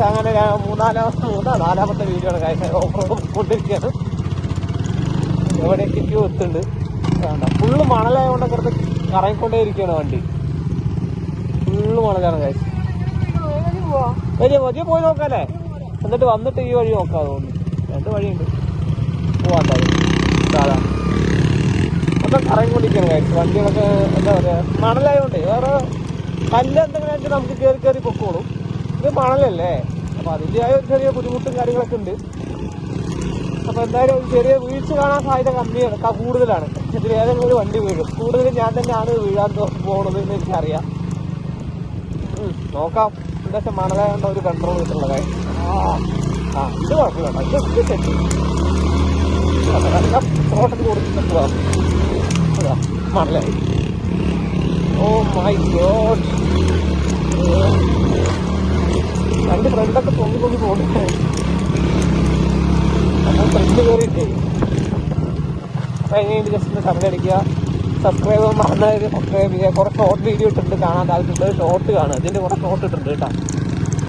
അങ്ങനെ നാലാമത്തെ വീഡിയോ ആണ് കാഴ്ച. ഓഫ് റോഡ് കൊണ്ടിരിക്കുകയാണ്. എവിടെയൊക്കെ ക്യൂ എത്തുന്നുണ്ട്. ഫുള്ള് മണലായതുകൊണ്ടൊക്കെ അടുത്ത് കറങ്ങിക്കൊണ്ടേ ഇരിക്കുകയാണ് വണ്ടി. ഫുള്ള് മണലാണ് കാഴ്ച. വലിയ പോയി നോക്കാല്ലേ? എന്നിട്ട് വന്നിട്ട് ഈ വഴി നോക്കാം. തോന്നുന്നു 2 വഴിയുണ്ട് പോവാട്ടോ. സാധാരണ ഒക്കെ കറങ്ങിക്കൊണ്ടിരിക്കുകയാണ് കാഴ്ച. വണ്ടികളൊക്കെ എന്താ പറയുക, മണലായതുകൊണ്ടേ വേറെ കല്ല് എന്തെങ്കിലും ആയിട്ട് നമുക്ക് കയറി പൊക്കോളും. ഇത് മണലല്ലേ, അപ്പം അതിൻ്റെതായ ഒരു ചെറിയ ബുദ്ധിമുട്ടും കാര്യങ്ങളൊക്കെ ഉണ്ട്. അപ്പം എന്തായാലും ചെറിയ വീഴ്ച കാണാൻ സാധ്യത കൂടുതലാണ്. ഇതിൽ ഏതെങ്കിലും ഒരു വണ്ടി വീഴും. കൂടുതലും ഞാൻ തന്നെയാണ് വീഴാൻ പോകണതെന്ന് എനിക്കറിയാം. നോക്കാം. എന്താ വെച്ചാൽ മണലായതുകൊണ്ട് ഒരു കൺട്രോൾ കിട്ടുള്ള കാര്യം. ഇത് കുഴപ്പമില്ല. ഇത് സെറ്റ് ഫോട്ടോക്ക് കൊടുത്തിട്ട് അതാ മണലായി. ഓ മൈ ഗോഡ്, രണ്ട് ഫ്രണ്ടൊക്കെ പൊങ്ങി പോകുന്നുണ്ട്. നമ്മൾ ഫ്രണ്ട് കയറിയിട്ടേ. അപ്പം എങ്ങനെയുണ്ട് ജസ്റ്റ് ഒന്ന് കമന്റ് അടിക്കുക. സബ്സ്ക്രൈബ് ചെയ്യാൻ മറന്നാലും സബ്സ്ക്രൈബ് ചെയ്യുക. കുറേ ഷോർട്ട് വീഡിയോ ഇട്ടിട്ടുണ്ട്, കാണാൻ താല്പര്യമുണ്ട്. ഷോർട്ട് കാണുക. ഇതിൻ്റെ കുറേ ഷോർട്ട് ഇട്ടിട്ടുണ്ട് കേട്ടോ.